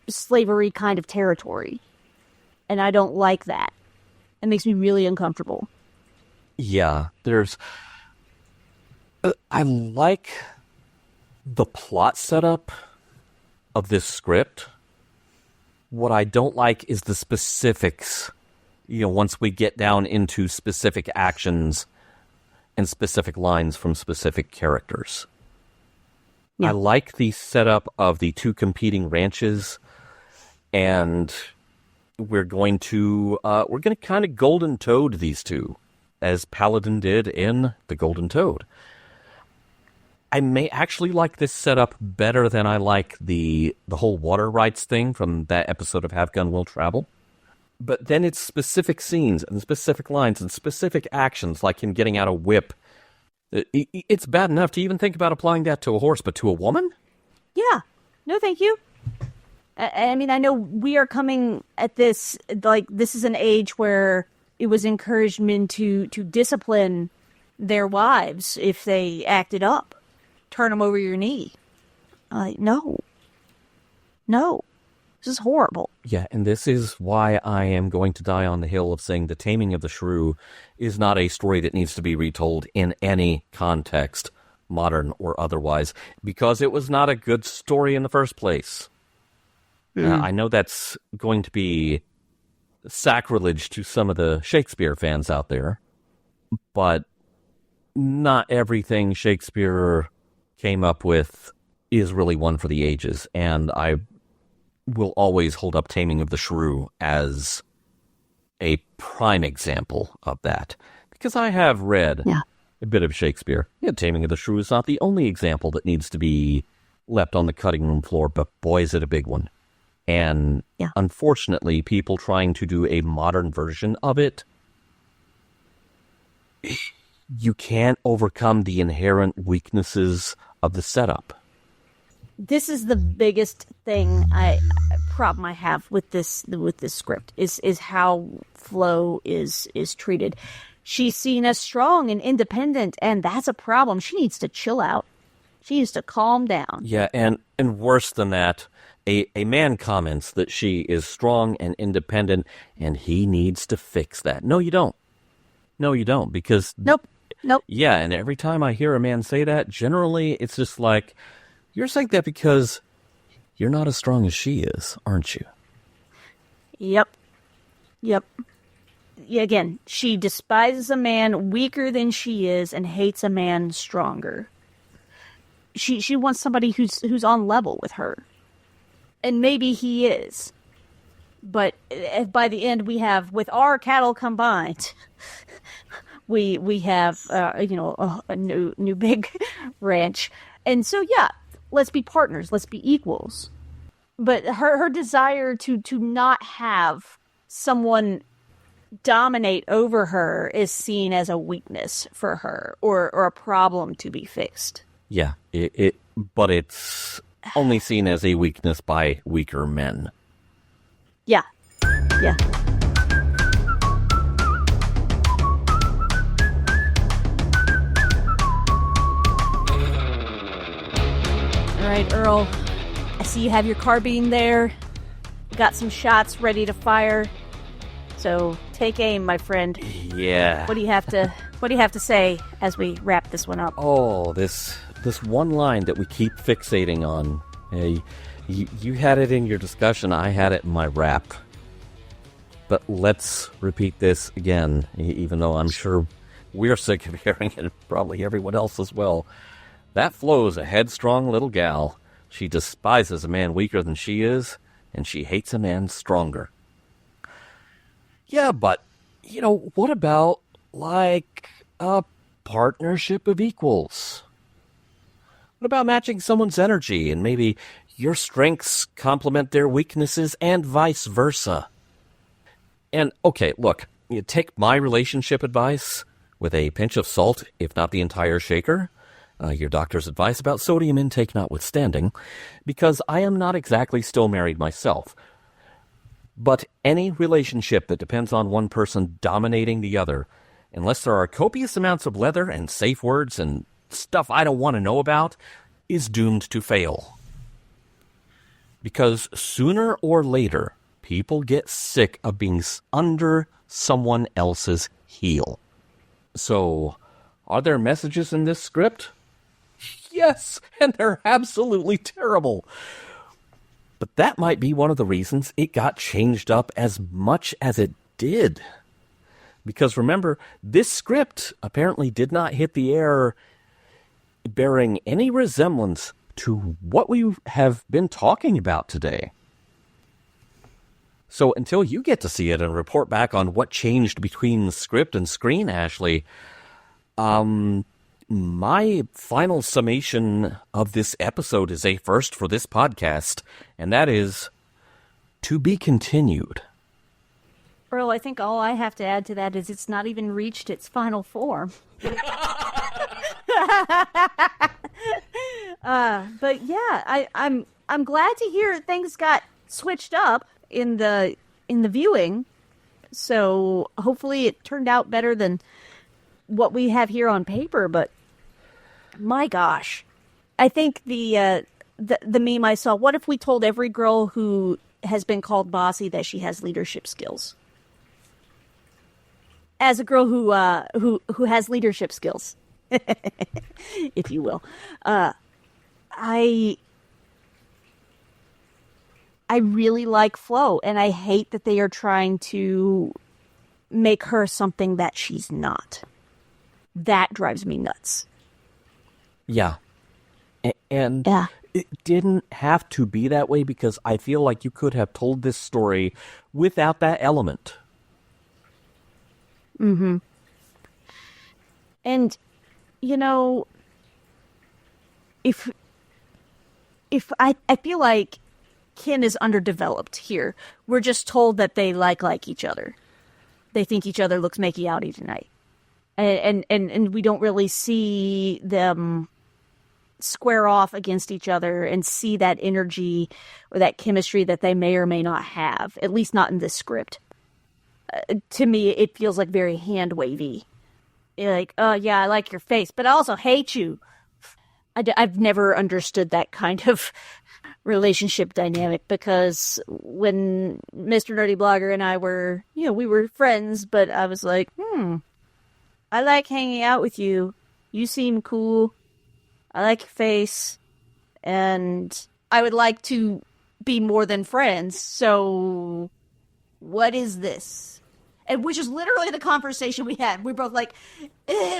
slavery kind of territory. And I don't like that. It makes me really uncomfortable. Yeah, I like the plot setup of this script. What I don't like is the specifics. Once we get down into specific actions and specific lines from specific characters. Yeah. I like the setup of the two competing ranches, and we're going to kind of Golden Toad these two, as Paladin did in The Golden Toad. I may actually like this setup better than I like the whole water rights thing from that episode of Have Gun Will Travel. But then it's specific scenes and specific lines and specific actions, like him getting out a whip. It's bad enough to even think about applying that to a horse, but to a woman? Yeah. No, thank you. I mean, I know we are coming at this, like, this is an age where it was encouraged men to discipline their wives if they acted up. Turn them over your knee. No. This is horrible. Yeah, and this is why I am going to die on the hill of saying The Taming of the Shrew is not a story that needs to be retold in any context, modern or otherwise, because it was not a good story in the first place. I know that's going to be sacrilege to some of the Shakespeare fans out there, but not everything Shakespeare came up with is really one for the ages, and I will always hold up Taming of the Shrew as a prime example of that, because I have read a bit of Shakespeare. Yeah, Taming of the Shrew is not the only example that needs to be left on the cutting room floor, but boy, is it a big one. And unfortunately, people trying to do a modern version of it, you can't overcome the inherent weaknesses of the setup. This is the biggest problem I have with this script is how Flo is treated. She's seen as strong and independent, and that's a problem. She needs to chill out. She needs to calm down. Yeah, and worse than that, a man comments that she is strong and independent, and he needs to fix that. No, you don't. No, you don't, because... Nope. Yeah, and every time I hear a man say that, generally it's just like, you're saying that because you're not as strong as she is, aren't you? Yep. Yeah, again, she despises a man weaker than she is and hates a man stronger. She wants somebody who's on level with her. And maybe he is. But by the end, we have, with our cattle combined, we have a new big ranch. And so, yeah, let's be partners. Let's be equals. But her desire to not have someone dominate over her is seen as a weakness for her or a problem to be fixed. Yeah, but it's only seen as a weakness by weaker men. Yeah. right, Earl. I see you have your carbine there. Got some shots ready to fire. So take aim, my friend. Yeah. What do you have to say as we wrap this one up? Oh, this one line that we keep fixating on. You had it in your discussion, I had it in my rap. But let's repeat this again, even though I'm sure we're sick of hearing it, probably everyone else as well. That Flo's a headstrong little gal. She despises a man weaker than she is, and she hates a man stronger. Yeah, but, what about, like, a partnership of equals? What about matching someone's energy and maybe your strengths complement their weaknesses and vice versa? And, okay, look, you take my relationship advice with a pinch of salt, if not the entire shaker, your doctor's advice about sodium intake notwithstanding, because I am not exactly still married myself. But any relationship that depends on one person dominating the other, unless there are copious amounts of leather and safe words and stuff I don't want to know about, is doomed to fail. Because sooner or later, people get sick of being under someone else's heel. So, are there messages in this script? Yes, and they're absolutely terrible. But that might be one of the reasons it got changed up as much as it did. Because remember, this script apparently did not hit the air bearing any resemblance to what we have been talking about today. So until you get to see it and report back on what changed between script and screen, Ashley, my final summation of this episode is a first for this podcast, and that is to be continued. Earl, I think all I have to add to that is it's not even reached its final form. But yeah, I'm glad to hear things got switched up in the viewing. So hopefully it turned out better than what we have here on paper. But my gosh, I think the meme I saw. What if we told every girl who has been called bossy that she has leadership skills? As a girl who has leadership skills, if you will, I really like Flo, and I hate that they are trying to make her something that she's not. That drives me nuts. Yeah. And yeah. It didn't have to be that way, because I feel like you could have told this story without that element. Mm-hmm. And, if I feel like Ken is underdeveloped here. We're just told that they like each other. They think each other looks makey outy tonight. And we don't really see them square off against each other and see that energy or that chemistry that they may or may not have, at least not in this script. To me, it feels like very hand-wavy. Like, oh, yeah, I like your face, but I also hate you. I've never understood that kind of relationship dynamic, because when Mr. Nerdy Blogger and I were, we were friends, but I was like, I like hanging out with you. You seem cool. I like your face. And I would like to be more than friends. So what is this? And which is literally the conversation we had. We're both like,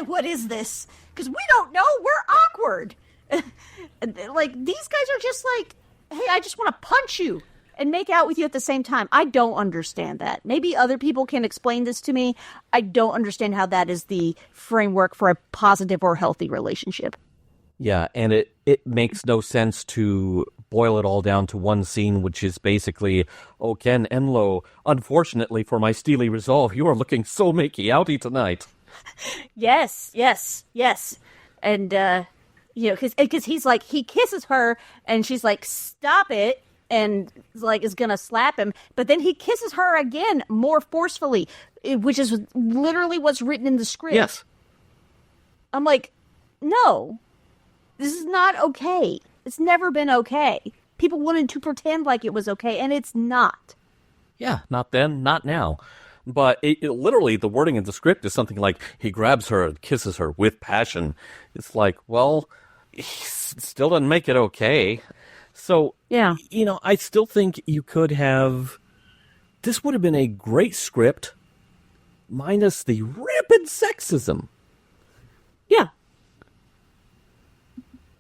what is this? Because we don't know. We're awkward. Like, these guys are just like, hey, I just want to punch you and make out with you at the same time. I don't understand that. Maybe other people can explain this to me. I don't understand how that is the framework for a positive or healthy relationship. Yeah, and it makes no sense to boil it all down to one scene, which is basically, oh, Ken Enlow, unfortunately for my steely resolve, you are looking so makey outy tonight. Yes. And, because he's like, he kisses her, and she's like, stop it, and like is gonna slap him, but then he kisses her again more forcefully, which is literally what's written in the script. Yes. I'm like, no, this is not okay. It's never been okay. People wanted to pretend like it was okay, and it's not. Yeah, not then, not now. But it literally, the wording in the script is something like, he grabs her and kisses her with passion. It's like, well, he still doesn't make it okay. So, yeah, I still think you could have... This would have been a great script, minus the rampant sexism. Yeah.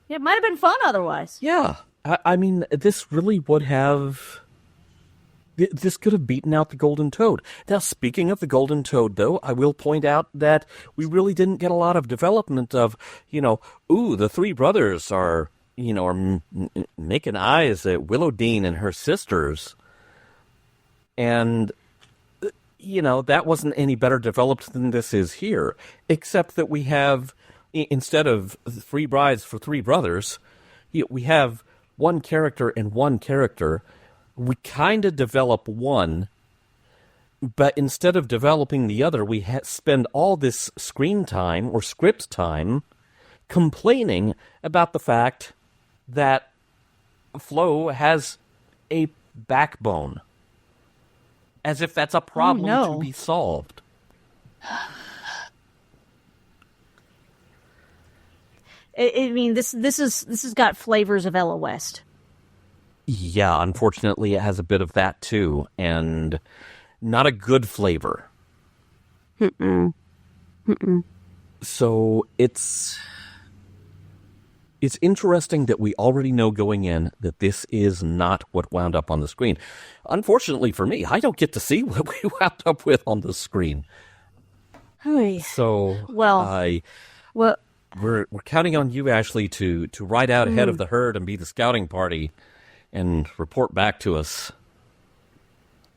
It might have been fun otherwise. Yeah. I mean, this really would have... This could have beaten out the Golden Toad. Now, speaking of the Golden Toad, though, I will point out that we really didn't get a lot of development of, the three brothers are making eyes at Willowdean and her sisters. And, that wasn't any better developed than this is here. Except that we have, instead of three brides for three brothers, we have one character and one character. We kind of develop one, but instead of developing the other, we spend all this screen time or script time complaining about the fact that Flo has a backbone, as if that's a problem to be solved. I mean, this has got flavors of Ella West. Yeah, unfortunately, it has a bit of that, too, and not a good flavor. So it's interesting that we already know going in that this is not what wound up on the screen. Unfortunately for me, I don't get to see what we wound up with on the screen. So, we're counting on you, Ashley, to ride out ahead of the herd and be the scouting party and report back to us.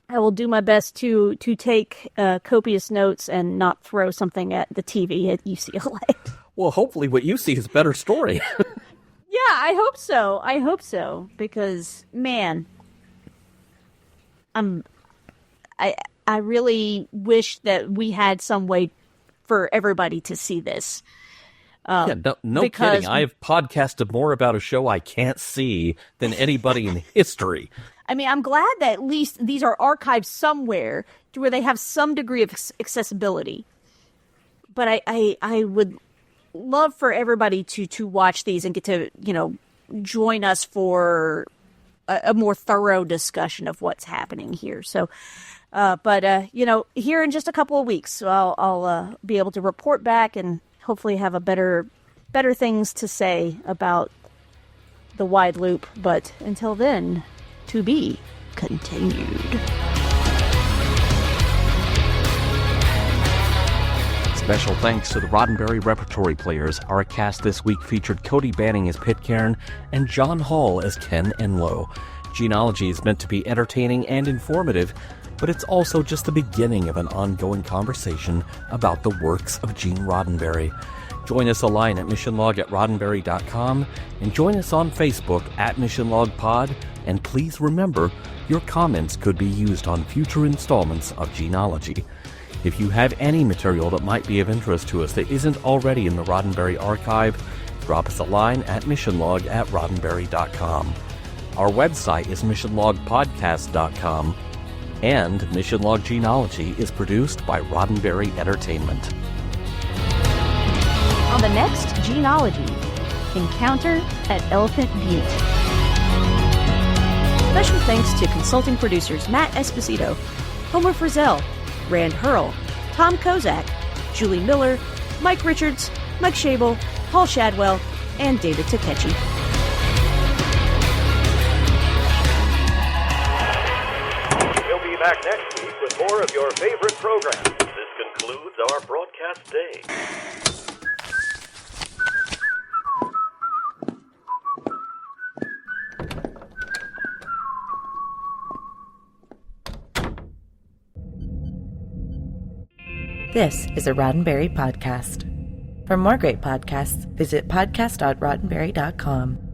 I will do my best to take copious notes and not throw something at the TV at UCLA. Well, hopefully what you see is a better story. Yeah, I hope so. Because, man, I really wish that we had some way for everybody to see this. No kidding. I've podcasted more about a show I can't see than anybody in history. I mean, I'm glad that at least these are archived somewhere to where they have some degree of accessibility. But I would love for everybody to watch these and get to, join us for a more thorough discussion of what's happening here. So, here in just a couple of weeks, I'll be able to report back and hopefully have a better things to say about the wide loop. But until then, to be continued. Special thanks to the Roddenberry Repertory Players. Our cast this week featured Cody Banning as Pitcairn and John Hall as Ken Enlow. Gene-ology is meant to be entertaining and informative, but it's also just the beginning of an ongoing conversation about the works of Gene Roddenberry. Join us online at missionlog@roddenberry.com and join us on Facebook at MissionLogPod. And please remember, your comments could be used on future installments of Gene-ology. If you have any material that might be of interest to us that isn't already in the Roddenberry archive, drop us a line at missionlog@roddenberry.com. Our website is missionlogpodcast.com, and Mission Log Gene-ology is produced by Roddenberry Entertainment. On the next Gene-ology, Encounter at Elephant Butte. Special thanks to consulting producers Matt Esposito, Homer Frizzell, Rand Hurl, Tom Kozak, Julie Miller, Mike Richards, Mike Schabel, Paul Shadwell, and David Takechi. We'll be back next week with more of your favorite programs. This concludes our broadcast day. This is a Roddenberry podcast. For more great podcasts, visit podcast.roddenberry.com.